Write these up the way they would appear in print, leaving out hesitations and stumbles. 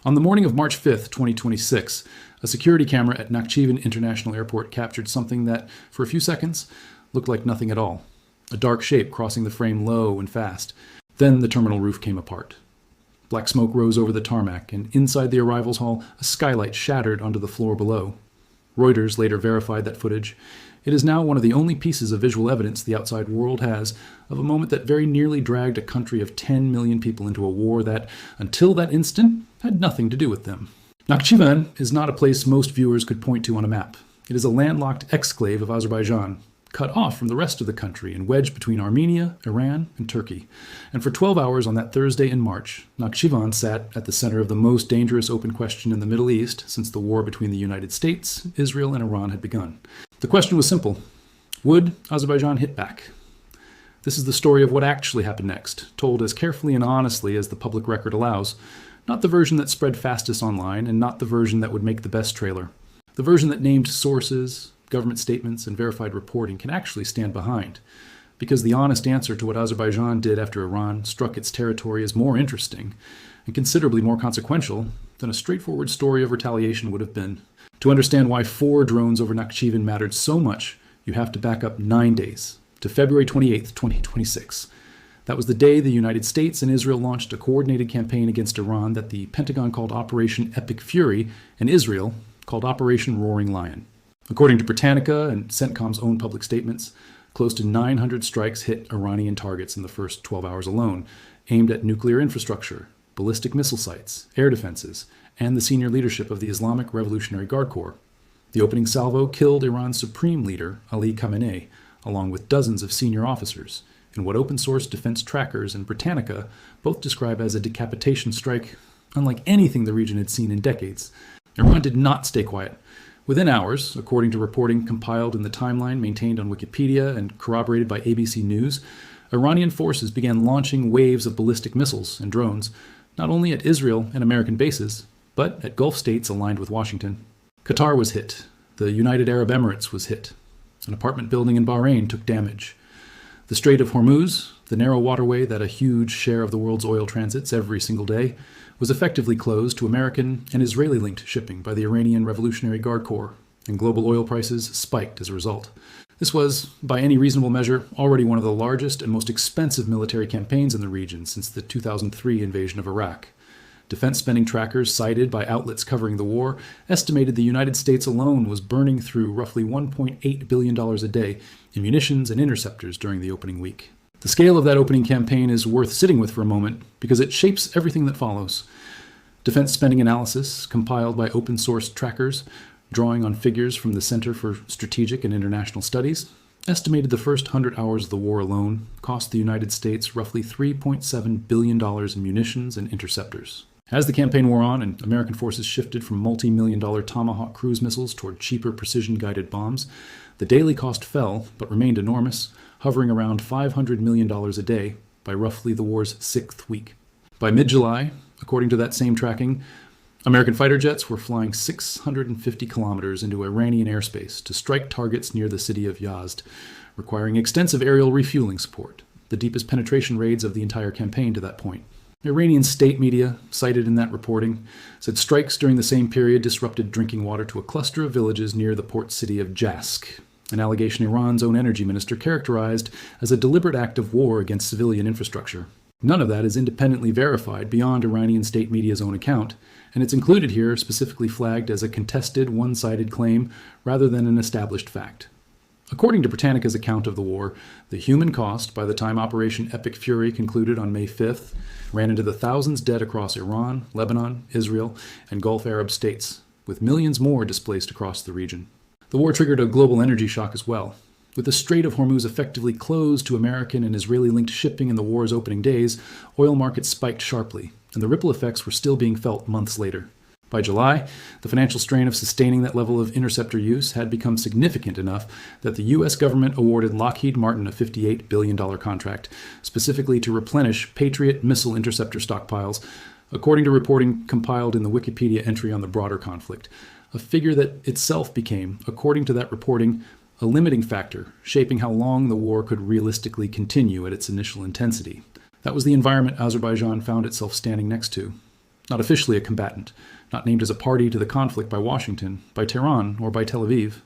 On the morning of March 5th, 2026, a security camera at Nakhchivan International Airport captured something that, for a few seconds, looked like nothing at all. A dark shape crossing the frame low and fast. Then the terminal roof came apart. Black smoke rose over the tarmac, and inside the arrivals hall, a skylight shattered onto the floor below. Reuters later verified that footage. It is now one of the only pieces of visual evidence the outside world has of a moment that very nearly dragged a country of 10 million people into a war that, until that instant, had nothing to do with them. Nakchivan is not a place most viewers could point to on a map. It is a landlocked exclave of Azerbaijan, cut off from the rest of the country and wedged between Armenia, Iran, and Turkey. And for 12 hours on that Thursday in March, Nakchivan sat at the center of the most dangerous open question in the Middle East since the war between the United States, Israel, and Iran had begun. The question was simple. Would Azerbaijan hit back? This is the story of what actually happened next, told as carefully and honestly as the public record allows. Not the version that spread fastest online, and not the version that would make the best trailer. The version that named sources, government statements, and verified reporting can actually stand behind. Because the honest answer to what Azerbaijan did after Iran struck its territory is more interesting, and considerably more consequential, than a straightforward story of retaliation would have been. To understand why 4 drones over Nakhchivan mattered so much, you have to back up 9 days, to February 28, 2026. That was the day the United States and Israel launched a coordinated campaign against Iran that the Pentagon called Operation Epic Fury, and Israel called Operation Roaring Lion. According to Britannica and CENTCOM's own public statements, close to 900 strikes hit Iranian targets in the first 12 hours alone, aimed at nuclear infrastructure, ballistic missile sites, air defenses, and the senior leadership of the Islamic Revolutionary Guard Corps. The opening salvo killed Iran's supreme leader, Ali Khamenei, along with dozens of senior officers, in what open-source defense trackers and Britannica both describe as a decapitation strike unlike anything the region had seen in decades. Iran did not stay quiet. Within hours, according to reporting compiled in the timeline maintained on Wikipedia and corroborated by ABC News, Iranian forces began launching waves of ballistic missiles and drones, not only at Israel and American bases, but at Gulf states aligned with Washington. Qatar was hit. The United Arab Emirates was hit. An apartment building in Bahrain took damage. The Strait of Hormuz, the narrow waterway that a huge share of the world's oil transits every single day, was effectively closed to American and Israeli-linked shipping by the Iranian Revolutionary Guard Corps, and global oil prices spiked as a result. This was, by any reasonable measure, already one of the largest and most expensive military campaigns in the region since the 2003 invasion of Iraq. Defense spending trackers cited by outlets covering the war estimated the United States alone was burning through roughly $1.8 billion a day in munitions and interceptors during the opening week. The scale of that opening campaign is worth sitting with for a moment because it shapes everything that follows. Defense spending analysis, compiled by open-source trackers, drawing on figures from the Center for Strategic and International Studies, estimated the first 100 hours of the war alone cost the United States roughly $3.7 billion in munitions and interceptors. As the campaign wore on and American forces shifted from multi-million-dollar Tomahawk cruise missiles toward cheaper precision-guided bombs, the daily cost fell, but remained enormous, hovering around $500 million a day by roughly the war's 6th week. By mid-July, according to that same tracking, American fighter jets were flying 650 kilometers into Iranian airspace to strike targets near the city of Yazd, requiring extensive aerial refueling support, the deepest penetration raids of the entire campaign to that point. Iranian state media, cited in that reporting, said strikes during the same period disrupted drinking water to a cluster of villages near the port city of Jask, an allegation Iran's own energy minister characterized as a deliberate act of war against civilian infrastructure. None of that is independently verified beyond Iranian state media's own account, and it's included here specifically flagged as a contested, one-sided claim rather than an established fact. According to Britannica's account of the war, the human cost by the time Operation Epic Fury concluded on May 5th ran into the thousands dead across Iran, Lebanon, Israel, and Gulf Arab states, with millions more displaced across the region. The war triggered a global energy shock as well. With the Strait of Hormuz effectively closed to American and Israeli-linked shipping in the war's opening days, oil markets spiked sharply, and the ripple effects were still being felt months later. By July, the financial strain of sustaining that level of interceptor use had become significant enough that the U.S. government awarded Lockheed Martin a $58 billion contract, specifically to replenish Patriot missile interceptor stockpiles, according to reporting compiled in the Wikipedia entry on the broader conflict, a figure that itself became, according to that reporting, a limiting factor, shaping how long the war could realistically continue at its initial intensity. That was the environment Azerbaijan found itself standing next to. not officially a combatant, not named as a party to the conflict by Washington, by Tehran, or by Tel Aviv,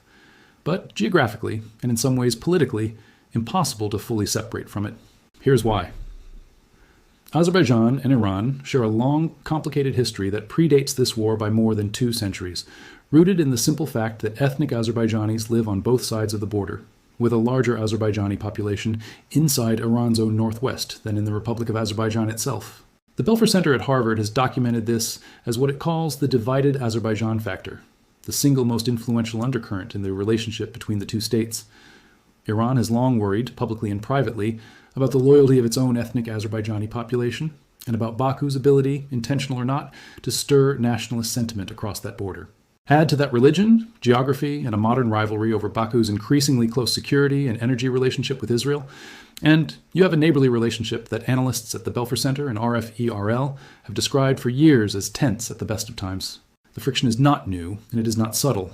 but geographically, and in some ways politically, impossible to fully separate from it. Here's why. Azerbaijan and Iran share a long, complicated history that predates this war by more than 2 centuries, rooted in the simple fact that ethnic Azerbaijanis live on both sides of the border, with a larger Azerbaijani population inside Iran's own northwest than in the Republic of Azerbaijan itself. The Belfer Center at Harvard has documented this as what it calls the divided Azerbaijan factor, the single most influential undercurrent in the relationship between the 2 states. Iran has long worried, publicly and privately, about the loyalty of its own ethnic Azerbaijani population, and about Baku's ability, intentional or not, to stir nationalist sentiment across that border. Add to that religion, geography, and a modern rivalry over Baku's increasingly close security and energy relationship with Israel, and you have a neighborly relationship that analysts at the Belfer Center and RFERL have described for years as tense at the best of times. The friction is not new, and it is not subtle.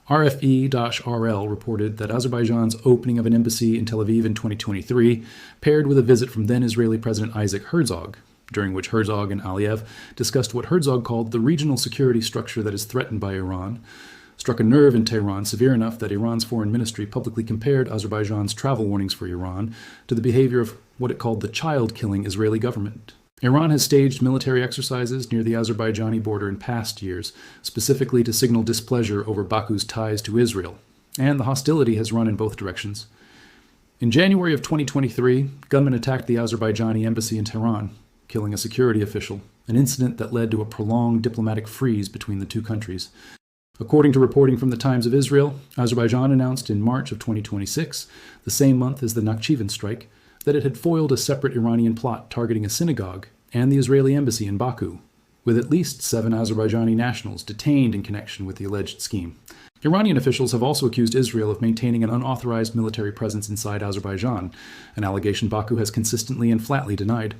RFE-RL reported that Azerbaijan's opening of an embassy in Tel Aviv in 2023 paired with a visit from then-Israeli President Isaac Herzog, during which Herzog and Aliyev discussed what Herzog called the regional security structure that is threatened by Iran, struck a nerve in Tehran severe enough that Iran's foreign ministry publicly compared Azerbaijan's travel warnings for Iran to the behavior of what it called the child-killing Israeli government. Iran has staged military exercises near the Azerbaijani border in past years, specifically to signal displeasure over Baku's ties to Israel, and the hostility has run in both directions. In January of 2023, gunmen attacked the Azerbaijani embassy in Tehran, killing a security official, an incident that led to a prolonged diplomatic freeze between the 2 countries. According to reporting from the Times of Israel, Azerbaijan announced in March of 2026, the same month as the Nakhchivan strike, that it had foiled a separate Iranian plot targeting a synagogue and the Israeli embassy in Baku, with at least 7 Azerbaijani nationals detained in connection with the alleged scheme. Iranian officials have also accused Israel of maintaining an unauthorized military presence inside Azerbaijan, an allegation Baku has consistently and flatly denied.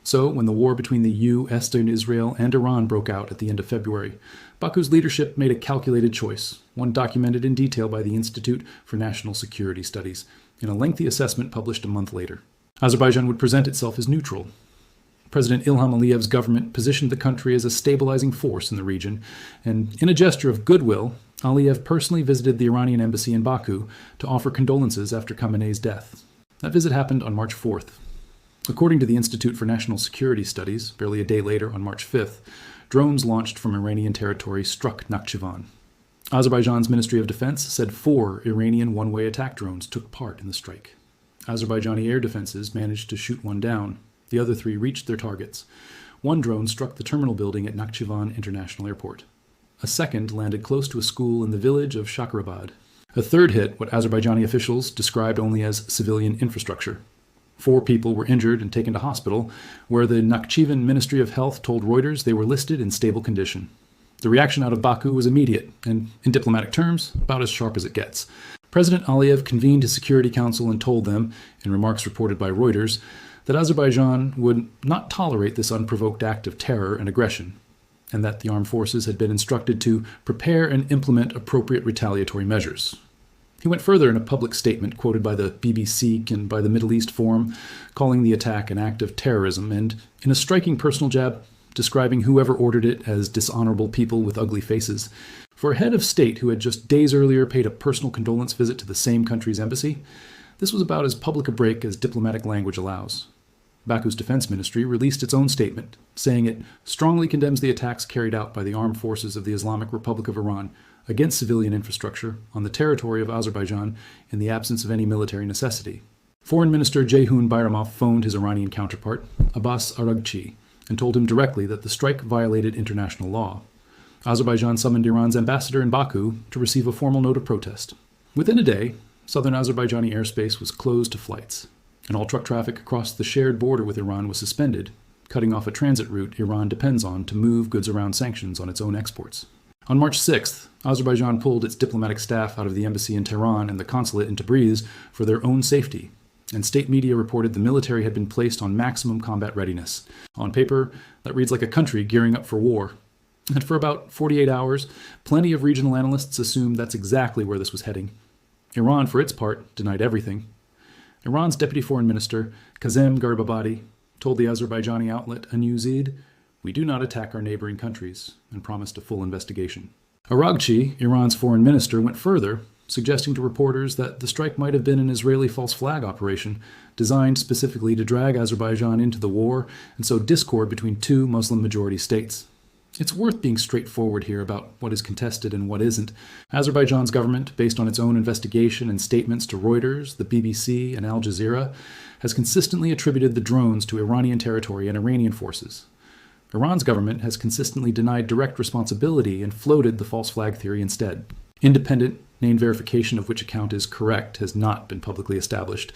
So, when the war between the U.S. and Israel and Iran broke out at the end of February, Baku's leadership made a calculated choice, one documented in detail by the Institute for National Security Studies, in a lengthy assessment published a month later. Azerbaijan would present itself as neutral. President Ilham Aliyev's government positioned the country as a stabilizing force in the region, and in a gesture of goodwill, Aliyev personally visited the Iranian embassy in Baku to offer condolences after Khamenei's death. That visit happened on March 4th. According to the Institute for National Security Studies, barely a day later, on March 5th, drones launched from Iranian territory struck Nakchivan. Azerbaijan's Ministry of Defense said 4 Iranian one-way attack drones took part in the strike. Azerbaijani air defenses managed to shoot one down. The other 3 reached their targets. One drone struck the terminal building at Nakhchivan International Airport. A second landed close to a school in the village of Shakarabad. A third hit what Azerbaijani officials described only as civilian infrastructure. 4 people were injured and taken to hospital, where the Nakhchivan Ministry of Health told Reuters they were listed in stable condition. The reaction out of Baku was immediate, and in diplomatic terms, about as sharp as it gets. President Aliyev convened his Security Council and told them, in remarks reported by Reuters, that Azerbaijan would not tolerate this unprovoked act of terror and aggression, and that the armed forces had been instructed to prepare and implement appropriate retaliatory measures. He went further in a public statement quoted by the BBC and by the Middle East Forum, calling the attack an act of terrorism, and, in a striking personal jab, describing whoever ordered it as dishonorable people with ugly faces. For a head of state who had just days earlier paid a personal condolence visit to the same country's embassy, this was about as public a break as diplomatic language allows. Baku's defense ministry released its own statement, saying it strongly condemns the attacks carried out by the armed forces of the Islamic Republic of Iran against civilian infrastructure on the territory of Azerbaijan in the absence of any military necessity. Foreign Minister Ceyhun Bayramov phoned his Iranian counterpart, Abbas Araghchi, and told him directly that the strike violated international law. Azerbaijan summoned Iran's ambassador in Baku to receive a formal note of protest. Within a day, southern Azerbaijani airspace was closed to flights, and all truck traffic across the shared border with Iran was suspended, cutting off a transit route Iran depends on to move goods around sanctions on its own exports. On March 6th, Azerbaijan pulled its diplomatic staff out of the embassy in Tehran and the consulate in Tabriz for their own safety, and state media reported the military had been placed on maximum combat readiness. On paper, that reads like a country gearing up for war. And for about 48 hours, plenty of regional analysts assumed that's exactly where this was heading. Iran, for its part, denied everything. Iran's deputy foreign minister, Kazem Garibabadi, told the Azerbaijani outlet Anuzid, "We do not attack our neighboring countries," and promised a full investigation. Aragchi, Iran's foreign minister, went further, suggesting to reporters that the strike might have been an Israeli false flag operation designed specifically to drag Azerbaijan into the war and sow discord between two Muslim-majority states. It's worth being straightforward here about what is contested and what isn't. Azerbaijan's government, based on its own investigation and statements to Reuters, the BBC, and Al Jazeera, has consistently attributed the drones to Iranian territory and Iranian forces. Iran's government has consistently denied direct responsibility and floated the false flag theory instead. Independent, named verification of which account is correct has not been publicly established,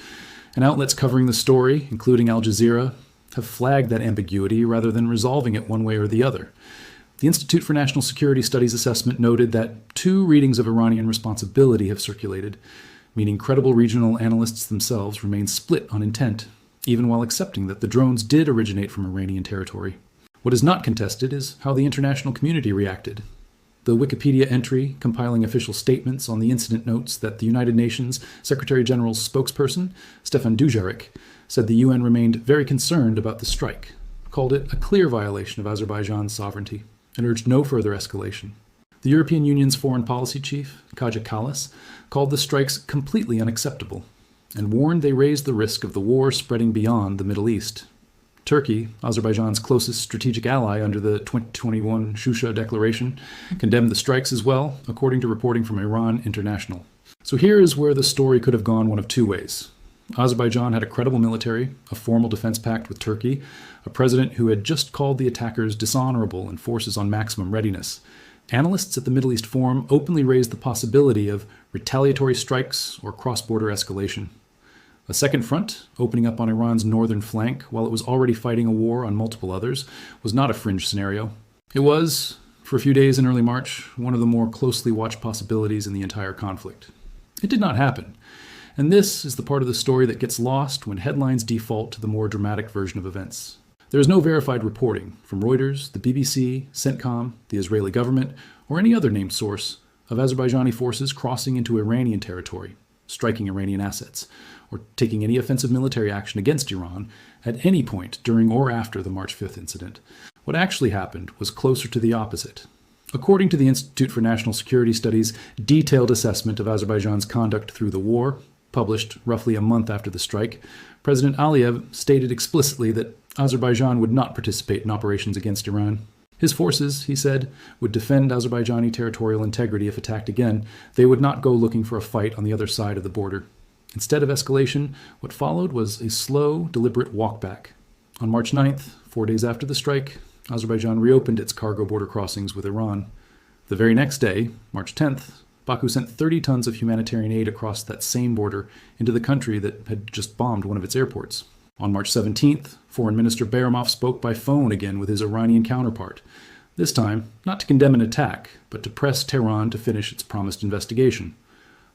and outlets covering the story, including Al Jazeera, have flagged that ambiguity rather than resolving it one way or the other. The Institute for National Security Studies assessment noted that 2 readings of Iranian responsibility have circulated, meaning credible regional analysts themselves remain split on intent, even while accepting that the drones did originate from Iranian territory. What is not contested is how the international community reacted. The Wikipedia entry compiling official statements on the incident notes that the United Nations Secretary General's spokesperson, Stefan Dujarric, said the UN remained very concerned about the strike, called it a clear violation of Azerbaijan's sovereignty, and urged no further escalation. The European Union's foreign policy chief, Kaja Kallas, called the strikes completely unacceptable, and warned they raised the risk of the war spreading beyond the Middle East. Turkey, Azerbaijan's closest strategic ally under the 2021 Shusha Declaration, condemned the strikes as well, according to reporting from Iran International. So here is where the story could have gone one of 2 ways. Azerbaijan had a credible military, a formal defense pact with Turkey, a president who had just called the attackers dishonorable and forces on maximum readiness. Analysts at the Middle East Forum openly raised the possibility of retaliatory strikes or cross-border escalation. A second front, opening up on Iran's northern flank while it was already fighting a war on multiple others, was not a fringe scenario. It was, for a few days in early March, one of the more closely watched possibilities in the entire conflict. It did not happen, and this is the part of the story that gets lost when headlines default to the more dramatic version of events. There is no verified reporting from Reuters, the BBC, CENTCOM, the Israeli government, or any other named source of Azerbaijani forces crossing into Iranian territory, striking Iranian assets, or taking any offensive military action against Iran at any point during or after the March 5th incident. What actually happened was closer to the opposite. According to the Institute for National Security Studies' detailed assessment of Azerbaijan's conduct through the war, published roughly a month after the strike, President Aliyev stated explicitly that Azerbaijan would not participate in operations against Iran. His forces, he said, would defend Azerbaijani territorial integrity if attacked again. They would not go looking for a fight on the other side of the border. Instead of escalation, what followed was a slow, deliberate walkback. On March 9th, 4 days after the strike, Azerbaijan reopened its cargo border crossings with Iran. The very next day, March 10th, Baku sent 30 tons of humanitarian aid across that same border into the country that had just bombed one of its airports. On March 17th, Foreign Minister Bayramov spoke by phone again with his Iranian counterpart, this time not to condemn an attack, but to press Tehran to finish its promised investigation.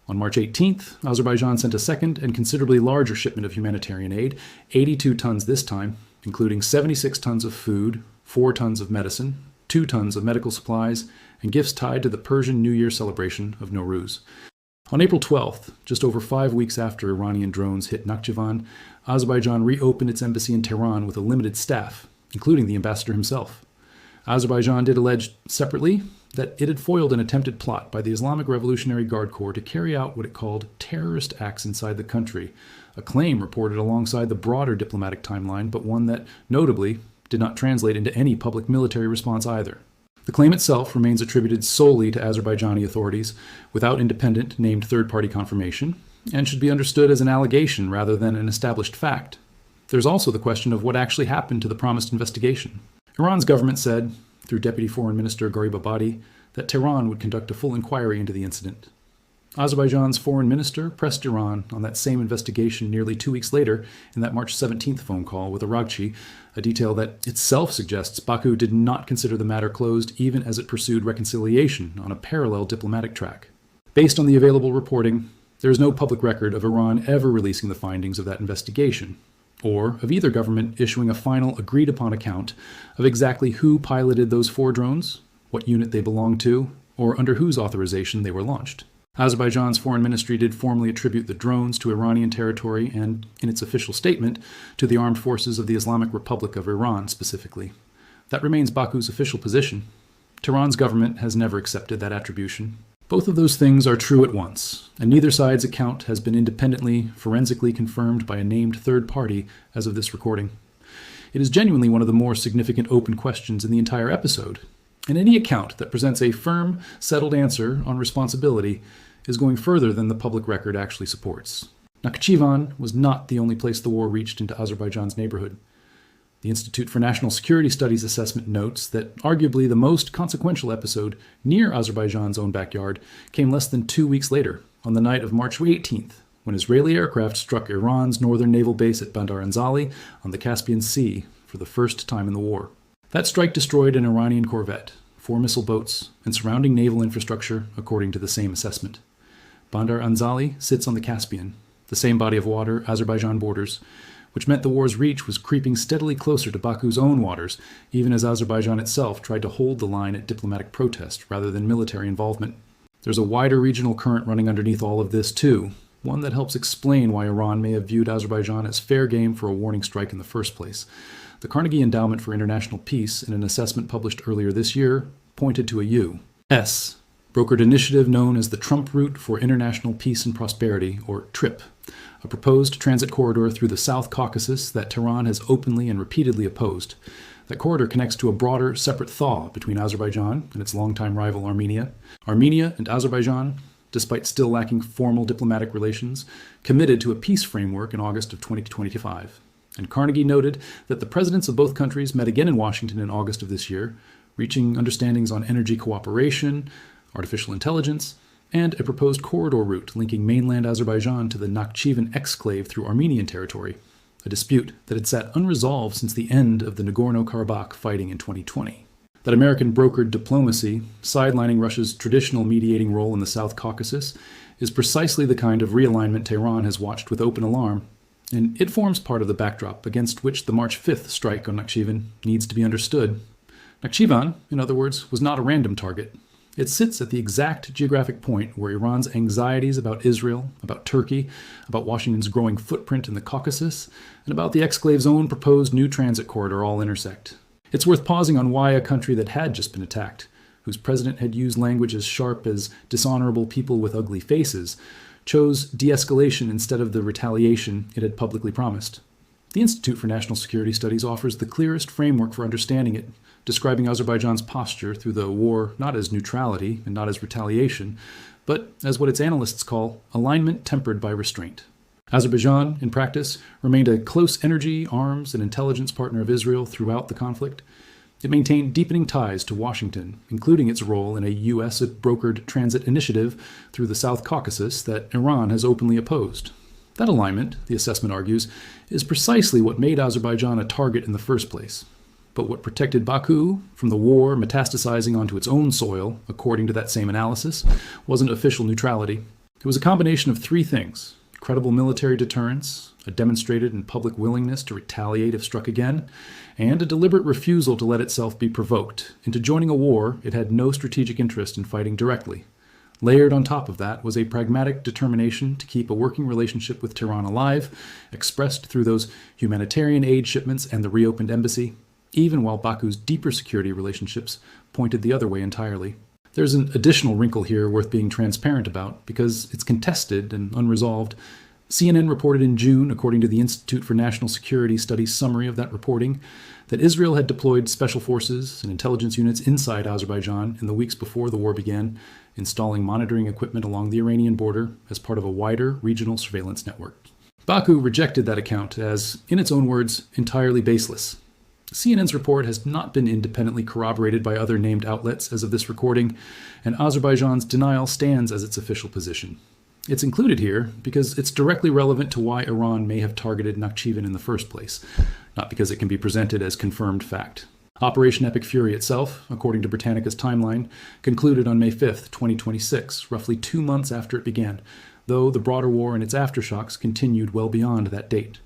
On March 18th, Azerbaijan sent a second and considerably larger shipment of humanitarian aid, 82 tons this time, including 76 tons of food, 4 tons of medicine, 2 tons of medical supplies, and gifts tied to the Persian New Year celebration of Nowruz. On April 12th, just over 5 weeks after Iranian drones hit Nakhchivan, Azerbaijan reopened its embassy in Tehran with a limited staff, including the ambassador himself. Azerbaijan did allege separately that it had foiled an attempted plot by the Islamic Revolutionary Guard Corps to carry out what it called terrorist acts inside the country, a claim reported alongside the broader diplomatic timeline, but one that, notably, did not translate into any public military response either. The claim itself remains attributed solely to Azerbaijani authorities, without independent, named third-party confirmation, and should be understood as an allegation rather than an established fact. There's also the question of what actually happened to the promised investigation. Iran's government said, through Deputy Foreign Minister Garibabadi, that Tehran would conduct a full inquiry into the incident. Azerbaijan's foreign minister pressed Iran on that same investigation nearly 2 weeks later in that March 17th phone call with Aragchi, a detail that itself suggests Baku did not consider the matter closed even as it pursued reconciliation on a parallel diplomatic track. Based on the available reporting, there is no public record of Iran ever releasing the findings of that investigation, or of either government issuing a final agreed-upon account of exactly who piloted those 4 drones, what unit they belonged to, or under whose authorization they were launched. Azerbaijan's foreign ministry did formally attribute the drones to Iranian territory and, in its official statement, to the armed forces of the Islamic Republic of Iran specifically. That remains Baku's official position. Tehran's government has never accepted that attribution. Both of those things are true at once, and neither side's account has been independently, forensically confirmed by a named third party as of this recording. It is genuinely one of the more significant open questions in the entire episode, and any account that presents a firm, settled answer on responsibility is going further than the public record actually supports. Nakhchivan was not the only place the war reached into Azerbaijan's neighborhood. The Institute for National Security Studies assessment notes that arguably the most consequential episode near Azerbaijan's own backyard came less than 2 weeks later, on the night of March 18th, when Israeli aircraft struck Iran's northern naval base at Bandar Anzali on the Caspian Sea for the first time in the war. That strike destroyed an Iranian corvette, 4 missile boats, and surrounding naval infrastructure, according to the same assessment. Bandar Anzali sits on the Caspian, the same body of water Azerbaijan borders, which meant the war's reach was creeping steadily closer to Baku's own waters, even as Azerbaijan itself tried to hold the line at diplomatic protest rather than military involvement. There's a wider regional current running underneath all of this, too, one that helps explain why Iran may have viewed Azerbaijan as fair game for a warning strike in the first place. The Carnegie Endowment for International Peace, in an assessment published earlier this year, pointed to a U.S. brokered initiative known as the Trump Route for International Peace and Prosperity, or TRIP, a proposed transit corridor through the South Caucasus that Tehran has openly and repeatedly opposed. That corridor connects to a broader, separate thaw between Azerbaijan and its longtime rival Armenia. Armenia and Azerbaijan, despite still lacking formal diplomatic relations, committed to a peace framework in August of 2025. And Carnegie noted that the presidents of both countries met again in Washington in August of this year, reaching understandings on energy cooperation, artificial intelligence, and a proposed corridor route linking mainland Azerbaijan to the Nakhchivan exclave through Armenian territory, a dispute that had sat unresolved since the end of the Nagorno-Karabakh fighting in 2020. That American brokered diplomacy, sidelining Russia's traditional mediating role in the South Caucasus, is precisely the kind of realignment Tehran has watched with open alarm, and it forms part of the backdrop against which the March 5th strike on Nakhchivan needs to be understood. Nakhchivan, in other words, was not a random target. It sits at the exact geographic point where Iran's anxieties about Israel, about Turkey, about Washington's growing footprint in the Caucasus, and about the exclave's own proposed new transit corridor all intersect. It's worth pausing on why a country that had just been attacked, whose president had used language as sharp as dishonorable people with ugly faces, chose de-escalation instead of the retaliation it had publicly promised. The Institute for National Security Studies offers the clearest framework for understanding it, describing Azerbaijan's posture through the war not as neutrality and not as retaliation, but as what its analysts call alignment tempered by restraint. Azerbaijan, in practice, remained a close energy, arms, and intelligence partner of Israel throughout the conflict. It maintained deepening ties to Washington, including its role in a U.S.-brokered transit initiative through the South Caucasus that Iran has openly opposed. That alignment, the assessment argues, is precisely what made Azerbaijan a target in the first place. But what protected Baku from the war metastasizing onto its own soil, according to that same analysis, wasn't official neutrality. It was a combination of 3 things: credible military deterrence, a demonstrated and public willingness to retaliate if struck again, and a deliberate refusal to let itself be provoked into joining a war it had no strategic interest in fighting directly. Layered on top of that was a pragmatic determination to keep a working relationship with Tehran alive, expressed through those humanitarian aid shipments and the reopened embassy, even while Baku's deeper security relationships pointed the other way entirely. There's an additional wrinkle here worth being transparent about, because it's contested and unresolved. CNN reported in June, according to the Institute for National Security Studies summary of that reporting, that Israel had deployed special forces and intelligence units inside Azerbaijan in the weeks before the war began, installing monitoring equipment along the Iranian border as part of a wider regional surveillance network. Baku rejected that account as, in its own words, entirely baseless. CNN's report has not been independently corroborated by other named outlets as of this recording, and Azerbaijan's denial stands as its official position. It's included here because it's directly relevant to why Iran may have targeted Nakchivan in the first place, not because it can be presented as confirmed fact. Operation Epic Fury itself, according to Britannica's timeline, concluded on May 5th, 2026, roughly 2 months after it began, though the broader war and its aftershocks continued well beyond that date.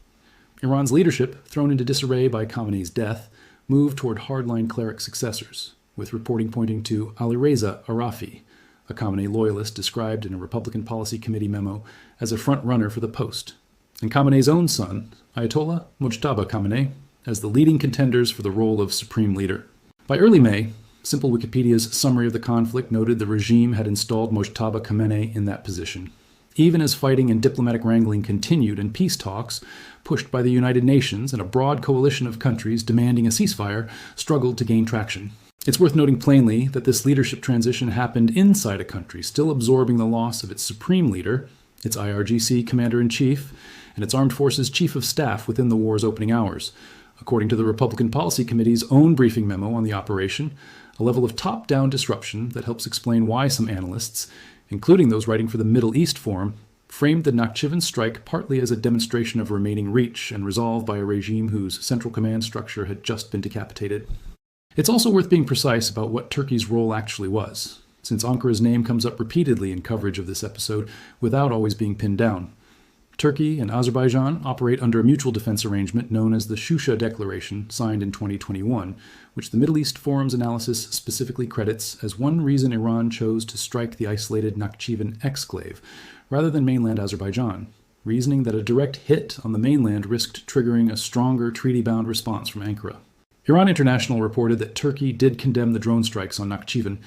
Iran's leadership, thrown into disarray by Khamenei's death, moved toward hardline cleric successors, with reporting pointing to Alireza Arafi, a Khamenei loyalist described in a Republican Policy Committee memo as a front-runner for the post, and Khamenei's own son, Ayatollah Mojtaba Khamenei, as the leading contenders for the role of supreme leader. By early May, simple Wikipedia's summary of the conflict noted the regime had installed Mojtaba Khamenei in that position, even as fighting and diplomatic wrangling continued and peace talks, pushed by the United Nations and a broad coalition of countries demanding a ceasefire, struggled to gain traction. It's worth noting plainly that this leadership transition happened inside a country still absorbing the loss of its supreme leader, its IRGC commander-in-chief, and its armed forces chief of staff within the war's opening hours. According to the Republican Policy Committee's own briefing memo on the operation, a level of top-down disruption that helps explain why some analysts, including those writing for the Middle East Forum, framed the Nakhchivan strike partly as a demonstration of remaining reach and resolve by a regime whose central command structure had just been decapitated. It's also worth being precise about what Turkey's role actually was, since Ankara's name comes up repeatedly in coverage of this episode without always being pinned down. Turkey and Azerbaijan operate under a mutual defense arrangement known as the Shusha Declaration, signed in 2021, which the Middle East Forum's analysis specifically credits as one reason Iran chose to strike the isolated Nakhchivan exclave rather than mainland Azerbaijan, reasoning that a direct hit on the mainland risked triggering a stronger treaty-bound response from Ankara. Iran International reported that Turkey did condemn the drone strikes on Nakhchivan,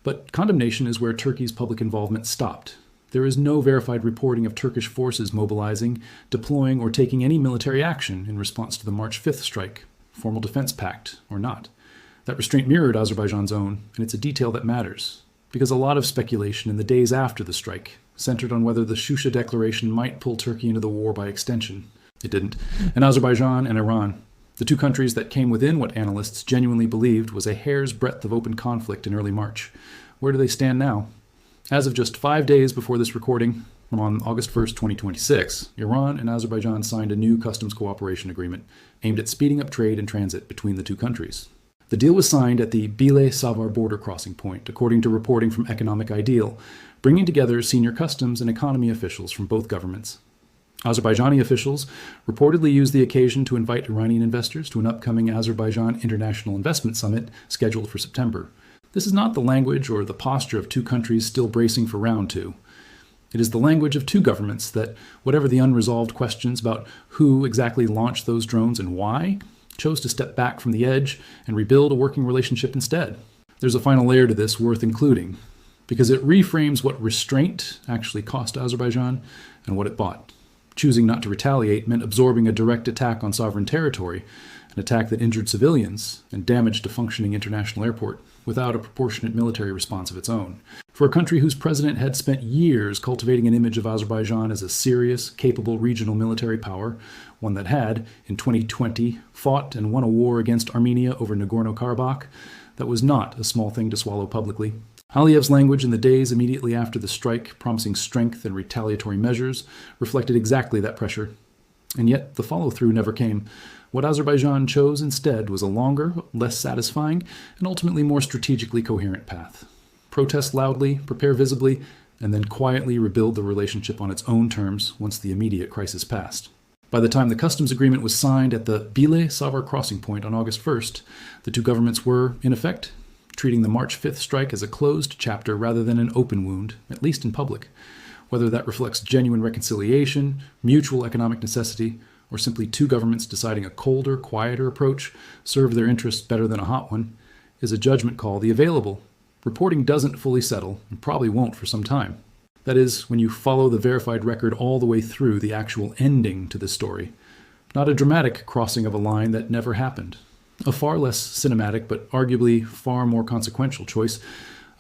but condemnation is where Turkey's public involvement stopped. There is no verified reporting of Turkish forces mobilizing, deploying, or taking any military action in response to the March 5th strike, formal defense pact or not. That restraint mirrored Azerbaijan's own, and it's a detail that matters, because a lot of speculation in the days after the strike centered on whether the Shusha Declaration might pull Turkey into the war by extension. It didn't, and Azerbaijan and Iran, the two countries that came within what analysts genuinely believed was a hair's breadth of open conflict in early March. Where do they stand now? As of just 5 days before this recording, on August 1st, 2026, Iran and Azerbaijan signed a new customs cooperation agreement aimed at speeding up trade and transit between the two countries. The deal was signed at the Bile-Savar border crossing point, according to reporting from Economic Ideal, bringing together senior customs and economy officials from both governments. Azerbaijani officials reportedly used the occasion to invite Iranian investors to an upcoming Azerbaijan International Investment Summit scheduled for September. This is not the language or the posture of two countries still bracing for round two. It is the language of two governments that, whatever the unresolved questions about who exactly launched those drones and why, chose to step back from the edge and rebuild a working relationship instead. There's a final layer to this worth including, because it reframes what restraint actually cost Azerbaijan and what it bought. Choosing not to retaliate meant absorbing a direct attack on sovereign territory, an attack that injured civilians and damaged a functioning international airport without a proportionate military response of its own. For a country whose president had spent years cultivating an image of Azerbaijan as a serious, capable regional military power, one that had, in 2020, fought and won a war against Armenia over Nagorno-Karabakh, that was not a small thing to swallow publicly. Aliyev's language in the days immediately after the strike, promising strength and retaliatory measures, reflected exactly that pressure. And yet the follow-through never came. What Azerbaijan chose instead was a longer, less satisfying, and ultimately more strategically coherent path. Protest loudly, prepare visibly, and then quietly rebuild the relationship on its own terms once the immediate crisis passed. By the time the customs agreement was signed at the Bile-Savar crossing point on August 1st, the two governments were, in effect, treating the March 5th strike as a closed chapter rather than an open wound, at least in public. Whether that reflects genuine reconciliation, mutual economic necessity, or simply two governments deciding a colder, quieter approach served their interests better than a hot one, is a judgment call the available. Reporting doesn't fully settle, and probably won't for some time. That is, when you follow the verified record all the way through the actual ending to the story. Not a dramatic crossing of a line that never happened. A far less cinematic, but arguably far more consequential choice,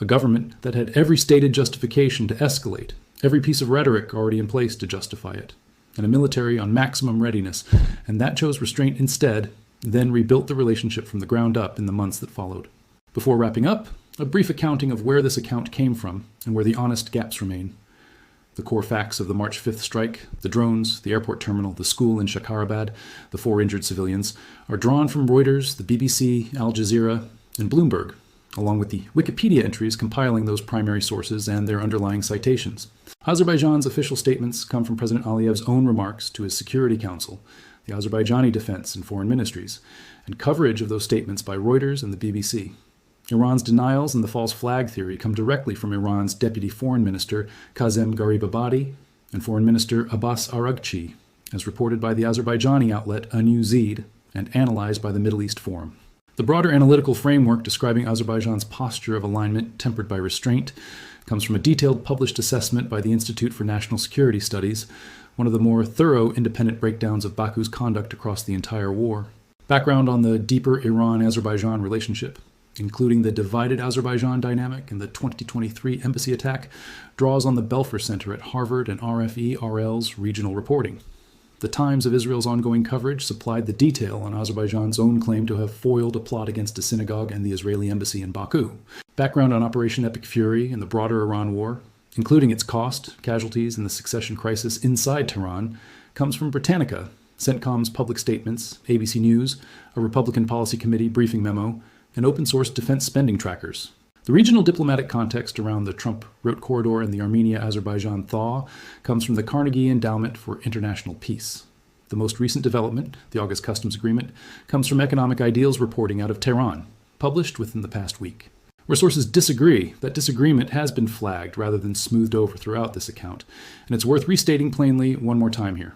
a government that had every stated justification to escalate, every piece of rhetoric already in place to justify it, and a military on maximum readiness, and that chose restraint instead, then rebuilt the relationship from the ground up in the months that followed. Before wrapping up, a brief accounting of where this account came from and where the honest gaps remain. The core facts of the March 5th strike, the drones, the airport terminal, the school in Shakarabad, the 4 injured civilians, are drawn from Reuters, the BBC, Al Jazeera, and Bloomberg, along with the Wikipedia entries compiling those primary sources and their underlying citations. Azerbaijan's official statements come from President Aliyev's own remarks to his Security Council, the Azerbaijani Defense and Foreign Ministries, and coverage of those statements by Reuters and the BBC. Iran's denials and the false flag theory come directly from Iran's Deputy Foreign Minister Kazem Garibabadi and Foreign Minister Abbas Araghchi, as reported by the Azerbaijani outlet A New Zid and analyzed by the Middle East Forum. The broader analytical framework describing Azerbaijan's posture of alignment tempered by restraint comes from a detailed published assessment by the Institute for National Security Studies, one of the more thorough independent breakdowns of Baku's conduct across the entire war. Background on the deeper Iran-Azerbaijan relationship, including the divided Azerbaijan dynamic and the 2023 embassy attack, draws on the Belfer Center at Harvard and RFE-RL's regional reporting. The Times of Israel's ongoing coverage supplied the detail on Azerbaijan's own claim to have foiled a plot against a synagogue and the Israeli embassy in Baku. Background on Operation Epic Fury and the broader Iran war, including its cost, casualties, and the succession crisis inside Tehran, comes from Britannica, CENTCOM's public statements, ABC News, a Republican Policy Committee briefing memo, and open-source defense spending trackers. The regional diplomatic context around the Trump Route Corridor and the Armenia-Azerbaijan thaw comes from the Carnegie Endowment for International Peace. The most recent development, the August Customs Agreement, comes from Economic Ideals reporting out of Tehran, published within the past week. Where sources disagree, that disagreement has been flagged rather than smoothed over throughout this account, and it's worth restating plainly one more time here.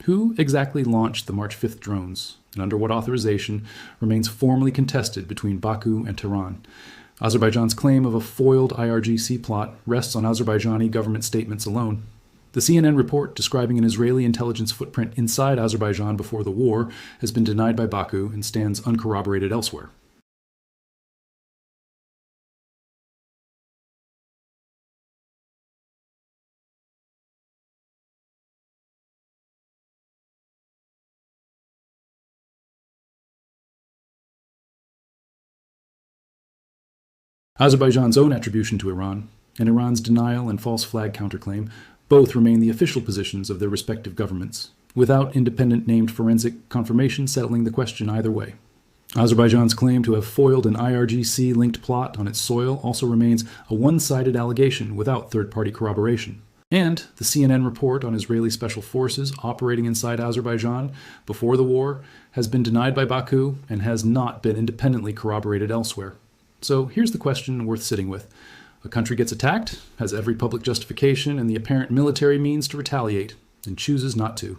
Who exactly launched the March 5th drones, and under what authorization, remains formally contested between Baku and Tehran. Azerbaijan's claim of a foiled IRGC plot rests on Azerbaijani government statements alone. The CNN report describing an Israeli intelligence footprint inside Azerbaijan before the war has been denied by Baku and stands uncorroborated elsewhere. Azerbaijan's own attribution to Iran, and Iran's denial and false flag counterclaim both remain the official positions of their respective governments, without independent named forensic confirmation settling the question either way. Azerbaijan's claim to have foiled an IRGC-linked plot on its soil also remains a one-sided allegation without third-party corroboration. And the CNN report on Israeli special forces operating inside Azerbaijan before the war has been denied by Baku and has not been independently corroborated elsewhere. So here's the question worth sitting with. A country gets attacked, has every public justification and the apparent military means to retaliate, and chooses not to.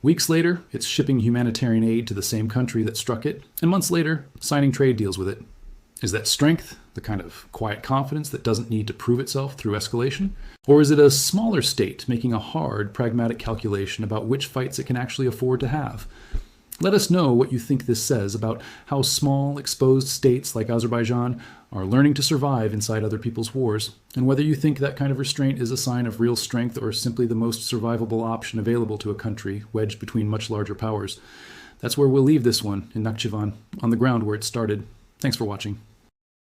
Weeks later, it's shipping humanitarian aid to the same country that struck it, and months later, signing trade deals with it. Is that strength, the kind of quiet confidence that doesn't need to prove itself through escalation? Or is it a smaller state making a hard, pragmatic calculation about which fights it can actually afford to have? Let us know what you think this says about how small, exposed states like Azerbaijan are learning to survive inside other people's wars, and whether you think that kind of restraint is a sign of real strength or simply the most survivable option available to a country wedged between much larger powers. That's where we'll leave this one in Nakchivan, on the ground where it started. Thanks for watching.